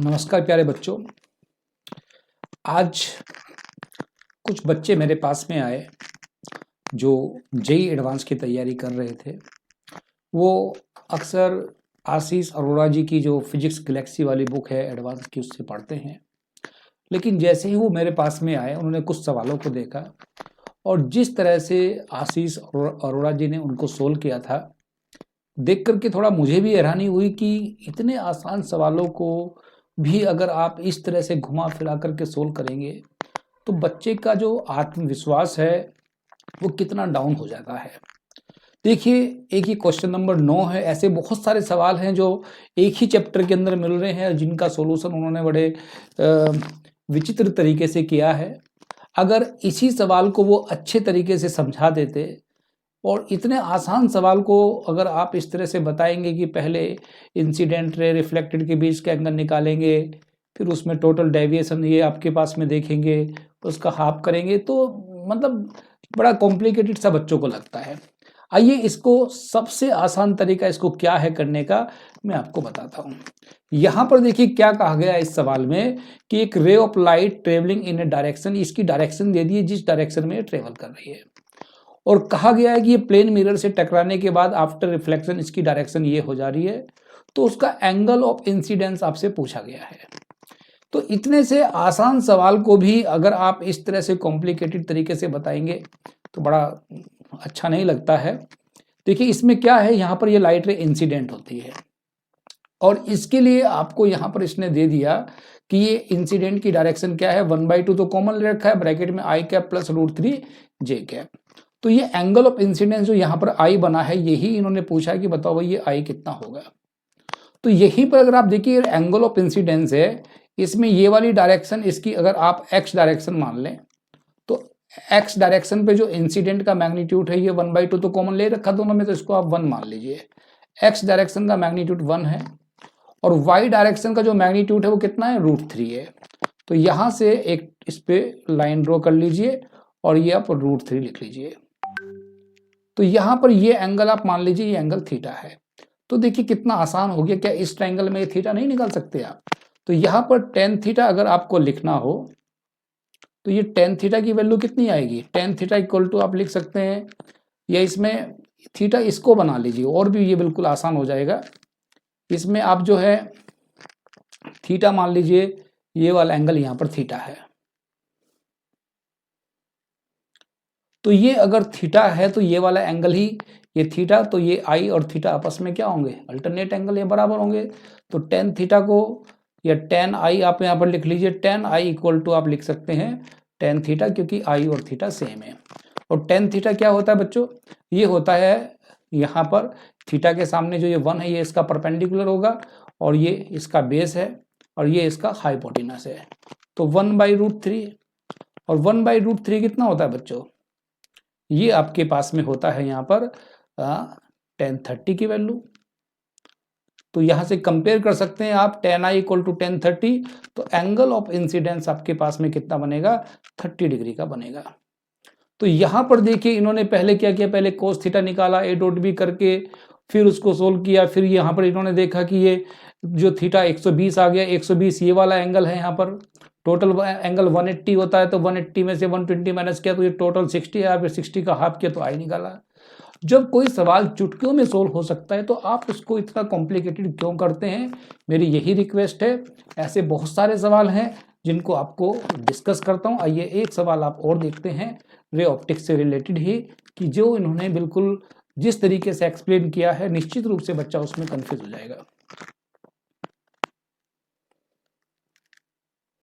नमस्कार प्यारे बच्चों। आज कुछ बच्चे मेरे पास में आए जो जेईई एडवांस की तैयारी कर रहे थे। वो अक्सर आशीष अरोड़ा जी की जो फिजिक्स गैलेक्सी वाली बुक है एडवांस की, उससे पढ़ते हैं। लेकिन जैसे ही वो मेरे पास में आए, उन्होंने कुछ सवालों को देखा और जिस तरह से आशीष अरोड़ा जी ने उनको सोल्व किया था, देख करके थोड़ा मुझे भी हैरानी हुई कि इतने आसान सवालों को भी अगर आप इस तरह से घुमा फिरा करके सोल्व करेंगे तो बच्चे का जो आत्मविश्वास है वो कितना डाउन हो जाता है। देखिए, एक ही क्वेश्चन नंबर 9 है, ऐसे बहुत सारे सवाल हैं जो एक ही चैप्टर के अंदर मिल रहे हैं, जिनका सॉल्यूशन उन्होंने बड़े विचित्र तरीके से किया है। अगर इसी सवाल को वो अच्छे तरीके से समझा देते और इतने आसान सवाल को अगर आप इस तरह से बताएंगे कि पहले इंसिडेंट रे रिफ्लेक्टेड के बीच का एंगल निकालेंगे, फिर उसमें टोटल डेविएशन ये आपके पास में देखेंगे, उसका हाफ करेंगे, तो मतलब बड़ा कॉम्प्लिकेटेड सा बच्चों को लगता है। आइए, इसको सबसे आसान तरीका इसको क्या है करने का मैं आपको बताता हूँ। यहाँ पर देखिए क्या कहा गया है इस सवाल में कि एक ray of light travelling in A direction, इसकी डायरेक्शन दे दी है जिस डायरेक्शन में ये ट्रेवल कर रही है, और कहा गया है कि ये प्लेन मिरर से टकराने के बाद आफ्टर रिफ्लेक्शन इसकी डायरेक्शन ये हो जा रही है, तो उसका एंगल ऑफ इंसिडेंस आपसे पूछा गया है। तो इतने से आसान सवाल को भी अगर आप इस तरह से कॉम्प्लिकेटेड तरीके से बताएंगे तो बड़ा अच्छा नहीं लगता है। देखिए इसमें क्या है, यहाँ पर ये लाइट रे इंसिडेंट होती है और इसके लिए आपको यहाँ पर इसने दे दिया कि ये इंसिडेंट की डायरेक्शन क्या है, 1/2 तो कॉमन ले रखा है, ब्रैकेट में आई कैप प्लस √3 जे कैप। तो ये एंगल ऑफ इंसिडेंस जो यहाँ पर आई बना है, यही इन्होंने पूछा है कि बताओ भाई ये आई कितना होगा। तो यहीं पर अगर आप देखिए एंगल ऑफ इंसिडेंस है, इसमें ये वाली डायरेक्शन इसकी अगर आप एक्स डायरेक्शन मान लें तो एक्स डायरेक्शन पे जो इंसिडेंट का मैग्नीट्यूड है ये 1/2 तो कॉमन ले रखा दोनों में, तो इसको आप 1 मान लीजिए। एक्स डायरेक्शन का मैग्नीट्यूड 1 है और वाई डायरेक्शन का जो मैग्नीट्यूड है वो कितना है, √3 है। तो यहां से एक इस पे लाइन ड्रॉ कर लीजिए और ये आप √3 लिख लीजिए। तो यहां पर ये एंगल आप मान लीजिए ये एंगल थीटा है। तो देखिए कितना आसान हो गया, क्या इस ट्रायंगल में ये थीटा नहीं निकाल सकते आप? तो यहां पर टेन थीटा अगर आपको लिखना हो तो ये टेन थीटा की वैल्यू कितनी आएगी, टेन थीटा इक्वल टू आप लिख सकते हैं, या इसमें थीटा इसको बना लीजिए और भी ये बिल्कुल आसान हो जाएगा। इसमें आप जो है थीटा मान लीजिए, ये वाला एंगल यहां पर थीटा है। तो ये अगर थीटा है तो ये वाला एंगल ही ये थीटा, तो ये आई और थीटा आपस में क्या होंगे, अल्टरनेट एंगल, ये बराबर होंगे। तो टेन थीटा को या टेन आई आप यहाँ पर लिख लीजिए, टेन आई इक्वल टू आप लिख सकते हैं टेन थीटा, क्योंकि आई और थीटा सेम है। और टेन थीटा क्या होता है बच्चों, ये होता है यहाँ पर थीटा के सामने जो ये 1 है ये इसका परपेंडिकुलर होगा और ये इसका बेस है और ये इसका हाइपोटेनस है। तो 1/√3 और 1/√3 कितना होता है बच्चों, ये आपके पास में होता है यहाँ पर 1030 की वैल्यू। तो यहां से कंपेयर कर सकते हैं आप, टेन आई इक्वल टू 1030, तो एंगल ऑफ इंसिडेंस आपके पास में कितना बनेगा, 30 डिग्री का बनेगा। तो यहां पर देखिए इन्होंने पहले क्या किया, पहले कोस थीटा निकाला ए डॉट बी करके, फिर उसको सोल्व किया, फिर यहाँ पर इन्होंने देखा कि ये जो थीटा 120 आ गया, 120 ये वाला एंगल है, यहाँ पर टोटल एंगल 180 होता है, तो 180 में से 120 माइनस किया तो ये टोटल 60 है, फिर 60 का हाफ किया तो आई निकाला। जब कोई सवाल चुटकियों में सोल्व हो सकता है तो आप उसको इतना कॉम्प्लिकेटेड क्यों करते हैं, मेरी यही रिक्वेस्ट है। ऐसे बहुत सारे सवाल हैं जिनको आपको डिस्कस करता हूं। आइए एक सवाल आप और देखते हैं रे ऑप्टिक्स से रिलेटेड ही, कि जो इन्होंने बिल्कुल जिस तरीके से एक्सप्लेन किया है, निश्चित रूप से बच्चा उसमें कंफ्यूज हो जाएगा।